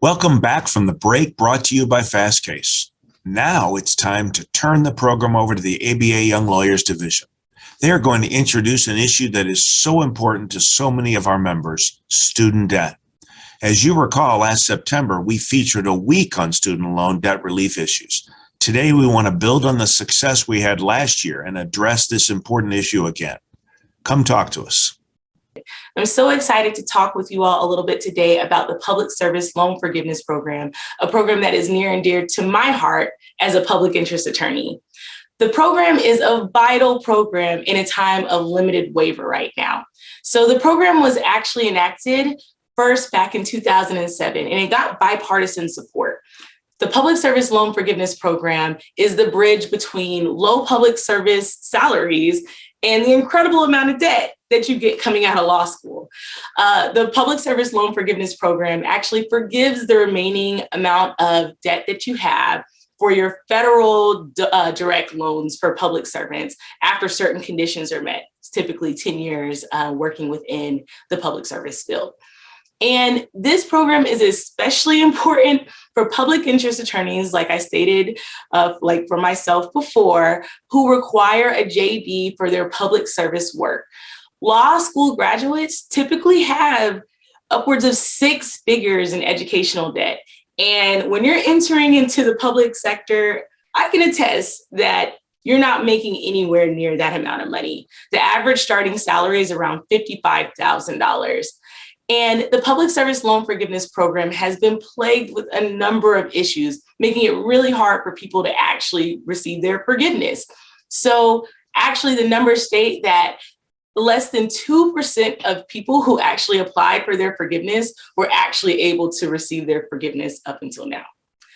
Welcome back from the break brought to you by Fastcase. Now it's time to turn the program over to the ABA Young Lawyers Division. They are going to introduce an issue that is so important to so many of our members, student debt. As you recall, last September, we featured a week on student loan debt relief issues. Today, we want to build on the success we had last year and address this important issue again. Come talk to us. I'm so excited to talk with you all a little bit today about the Public Service Loan Forgiveness Program, a program that is near and dear to my heart as a public interest attorney. The program is a vital program in a time of limited waiver right now. So the program was actually enacted first back in 2007, and it got bipartisan support. The Public Service Loan Forgiveness Program is the bridge between low public service salaries and the incredible amount of debt that you get coming out of law school. The Public Service Loan Forgiveness Program actually forgives the remaining amount of debt that you have for your federal direct loans for public servants after certain conditions are met. It's typically 10 years working within the public service field. And this program is especially important for public interest attorneys, like I stated, like for myself before, who require a JD for their public service work. Law school graduates typically have upwards of 6 figures in educational debt. And when you're entering into the public sector, I can attest that you're not making anywhere near that amount of money. The average starting salary is around $55,000. And the Public Service Loan Forgiveness Program has been plagued with a number of issues, making it really hard for people to actually receive their forgiveness. So actually, the numbers state that less than 2% of people who actually applied for their forgiveness were actually able to receive their forgiveness up until now.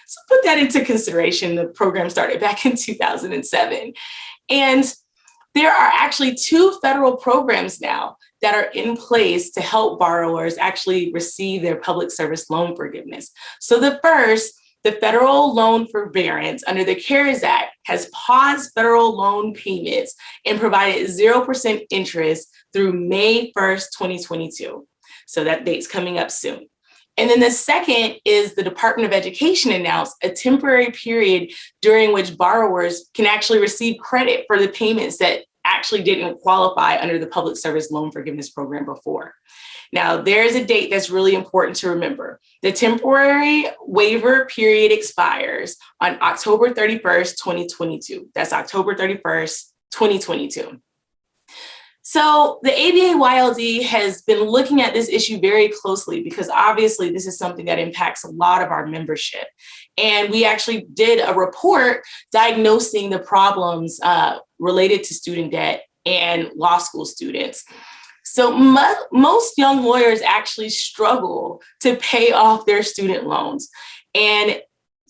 So put that into consideration. The program started back in 2007. And there are actually 2 federal programs now that are in place to help borrowers actually receive their public service loan forgiveness. So the first, the federal loan forbearance under the CARES Act, has paused federal loan payments and provided 0% interest through May 1st, 2022. So that date's coming up soon. And then the second is the Department of Education announced a temporary period during which borrowers can actually receive credit for the payments that actually didn't qualify under the Public Service Loan Forgiveness Program before. Now, there is a date that's really important to remember. The temporary waiver period expires on October 31st, 2022. That's October 31st, 2022. So the ABA-YLD has been looking at this issue very closely because obviously this is something that impacts a lot of our membership. And we actually did a report diagnosing the problems related to student debt and law school students. So most young lawyers actually struggle to pay off their student loans. And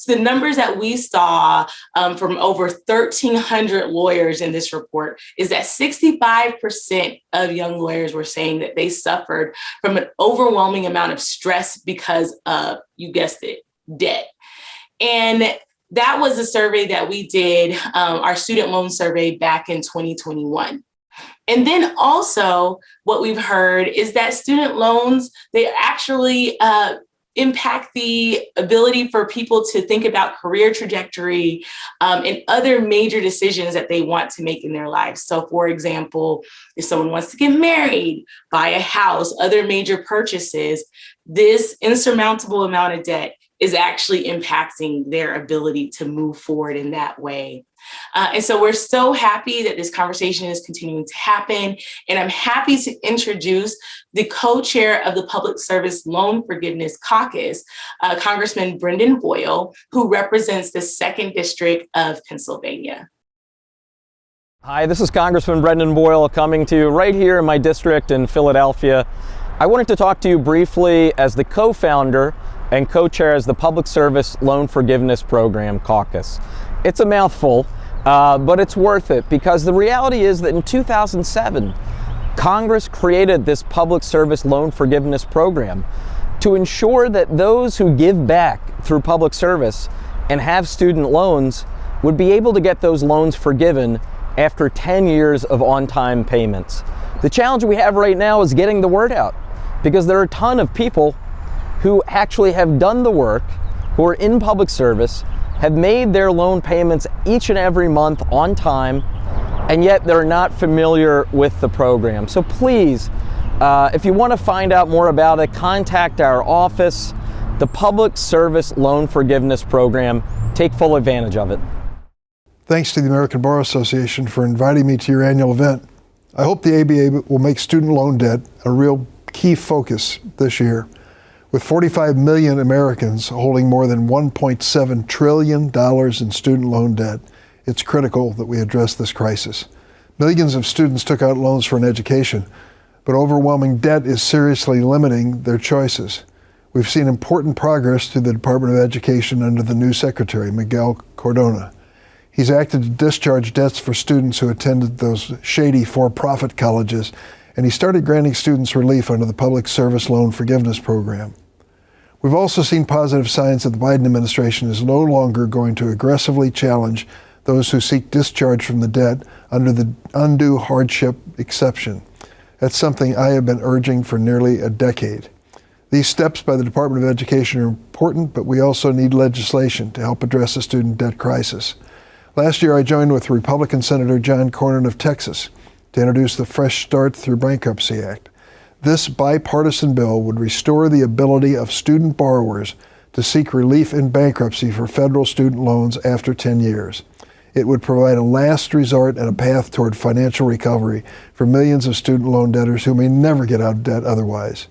the numbers that we saw from over 1,300 lawyers in this report is that 65% of young lawyers were saying that they suffered from an overwhelming amount of stress because of, you guessed it, debt. And that was a survey that we did, our student loan survey back in 2021. And then also what we've heard is that student loans, they actually impact the ability for people to think about career trajectory and other major decisions that they want to make in their lives. So for example, if someone wants to get married, buy a house, other major purchases, this insurmountable amount of debt is actually impacting their ability to move forward in that way. And so we're so happy that this conversation is continuing to happen. And I'm happy to introduce the co-chair of the Public Service Loan Forgiveness Caucus, Congressman Brendan Boyle, who represents the 2nd District of Pennsylvania. Hi, this is Congressman Brendan Boyle coming to you right here in my district in Philadelphia. I wanted to talk to you briefly as the co-founder and co-chair as the Public Service Loan Forgiveness Program Caucus. It's a mouthful, but it's worth it because the reality is that in 2007, Congress created this Public Service Loan Forgiveness Program to ensure that those who give back through public service and have student loans would be able to get those loans forgiven after 10 years of on-time payments. The challenge we have right now is getting the word out because there are a ton of people who actually have done the work, who are in public service, have made their loan payments each and every month on time, and yet they're not familiar with the program. So please, if you want to find out more about it, contact our office. The Public Service Loan Forgiveness Program. Take full advantage of it. Thanks to the American Bar Association for inviting me to your annual event. I hope the ABA will make student loan debt a real key focus this year. With 45 million Americans holding more than $1.7 trillion in student loan debt, it's critical that we address this crisis. Millions of students took out loans for an education, but overwhelming debt is seriously limiting their choices. We've seen important progress through the Department of Education under the new secretary, Miguel Cardona. He's acted to discharge debts for students who attended those shady for-profit colleges, and he started granting students relief under the Public Service Loan Forgiveness Program. We've also seen positive signs that the Biden administration is no longer going to aggressively challenge those who seek discharge from the debt under the undue hardship exception. That's something I have been urging for nearly a decade. These steps by the Department of Education are important, but we also need legislation to help address the student debt crisis. Last year, I joined with Republican Senator John Cornyn of Texas to introduce the Fresh Start Through Bankruptcy Act. This bipartisan bill would restore the ability of student borrowers to seek relief in bankruptcy for federal student loans after 10 years. It would provide a last resort and a path toward financial recovery for millions of student loan debtors who may never get out of debt otherwise.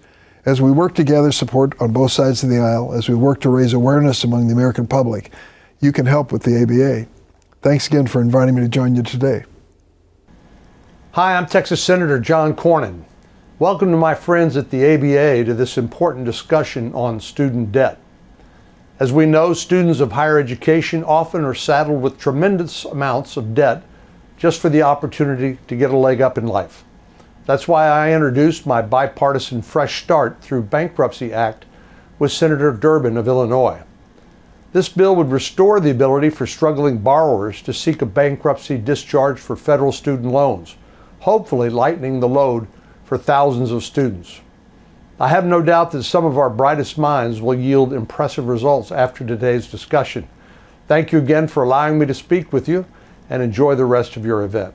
As we work together, support on both sides of the aisle, as we work to raise awareness among the American public, you can help with the ABA. Thanks again for inviting me to join you today. Hi, I'm Texas Senator John Cornyn. Welcome to my friends at the ABA to this important discussion on student debt. As we know, students of higher education often are saddled with tremendous amounts of debt just for the opportunity to get a leg up in life. That's why I introduced my bipartisan Fresh Start Through Bankruptcy Act with Senator Durbin of Illinois. This bill would restore the ability for struggling borrowers to seek a bankruptcy discharge for federal student loans, hopefully lightening the load for thousands of students. I have no doubt that some of our brightest minds will yield impressive results after today's discussion. Thank you again for allowing me to speak with you, and enjoy the rest of your event.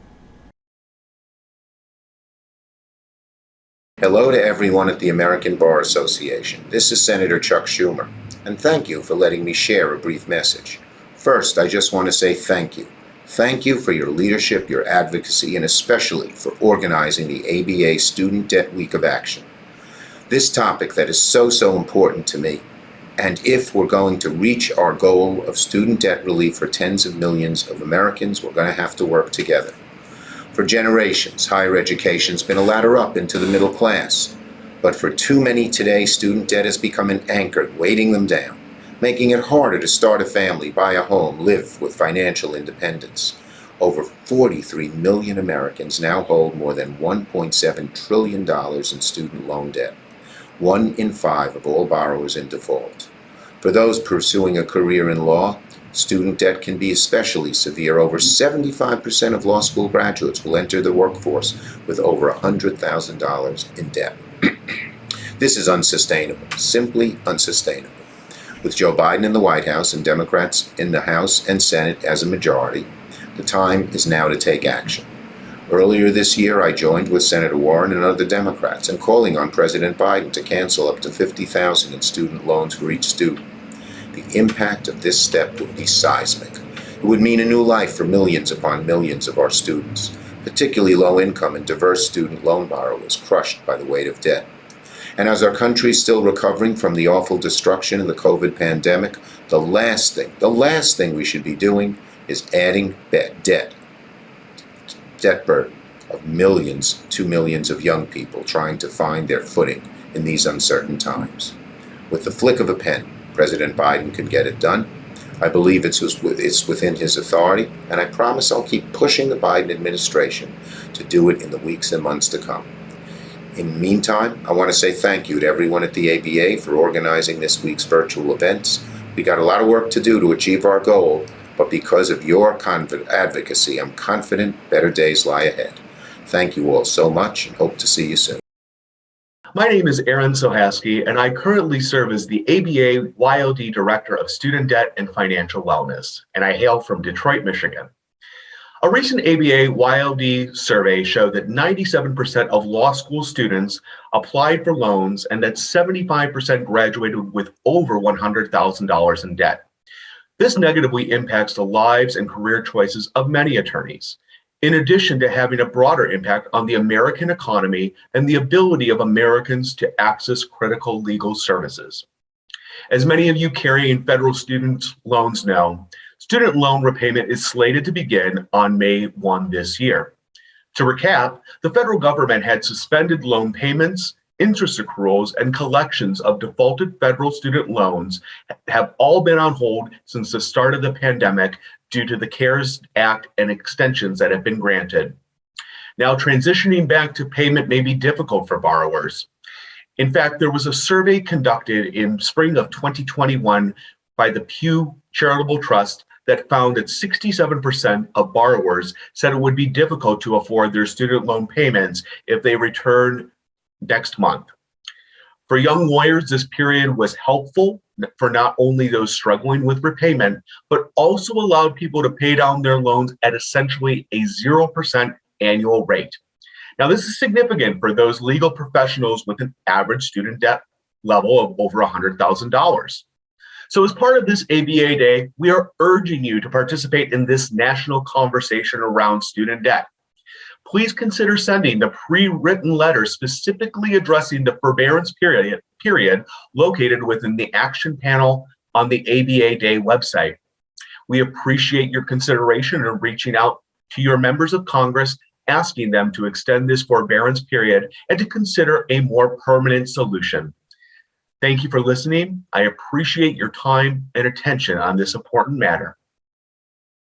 Hello to everyone at the American Bar Association. This is Senator Chuck Schumer, and thank you for letting me share a brief message. First, I just want to say thank you. Thank you for your leadership, your advocacy, and especially for organizing the ABA Student Debt Week of Action. This topic that is so important to me, and if we're going to reach our goal of student debt relief for tens of millions of Americans, we're going to have to work together. For generations, higher education's been a ladder up into the middle class. But for too many today, student debt has become an anchor weighting them down, making it harder to start a family, buy a home, live with financial independence. Over 43 million Americans now hold more than $1.7 trillion in student loan debt. 1 in 5 of all borrowers in default. For those pursuing a career in law, student debt can be especially severe. Over 75% of law school graduates will enter the workforce with over $100,000 in debt. This is unsustainable, simply unsustainable. With Joe Biden in the White House and Democrats in the House and Senate as a majority, the time is now to take action. Earlier this year, I joined with Senator Warren and other Democrats in calling on President Biden to cancel up to $50,000 in student loans for each student. The impact of this step would be seismic. It would mean a new life for millions upon millions of our students, particularly low-income and diverse student loan borrowers crushed by the weight of debt. And as our country is still recovering from the awful destruction of the COVID pandemic, the last thing we should be doing is adding debt burden of millions to millions of young people trying to find their footing in these uncertain times. With the flick of a pen, President Biden can get it done. I believe it's within his authority, and I promise I'll keep pushing the Biden administration to do it in the weeks and months to come. In the meantime, I want to say thank you to everyone at the ABA for organizing this week's virtual events. We got a lot of work to do to achieve our goal, but because of your advocacy, I'm confident better days lie ahead. Thank you all so much, and hope to see you soon. My name is Aaron Sohaske, and I currently serve as the ABA YLD Director of Student Debt and Financial Wellness, and I hail from Detroit, Michigan. A recent ABA YLD survey showed that 97% of law school students applied for loans and that 75% graduated with over $100,000 in debt. This negatively impacts the lives and career choices of many attorneys, in addition to having a broader impact on the American economy and the ability of Americans to access critical legal services. As many of you carrying federal student loans know, student loan repayment is slated to begin on May 1 this year. To recap, the federal government had suspended loan payments, interest accruals, and collections of defaulted federal student loans have all been on hold since the start of the pandemic due to the CARES Act and extensions that have been granted. Now, transitioning back to payment may be difficult for borrowers. In fact, there was a survey conducted in spring of 2021 by the Pew Charitable Trust that found that 67% of borrowers said it would be difficult to afford their student loan payments if they returned next month. For young lawyers, this period was helpful for not only those struggling with repayment, but also allowed people to pay down their loans at essentially a 0% annual rate. Now, this is significant for those legal professionals with an average student debt level of over $100,000. So as part of this ABA Day, we are urging you to participate in this national conversation around student debt. Please consider sending the pre-written letter specifically addressing the forbearance period located within the action panel on the ABA Day website. We appreciate your consideration in reaching out to your members of Congress, asking them to extend this forbearance period and to consider a more permanent solution. Thank you for listening. I appreciate your time and attention on this important matter.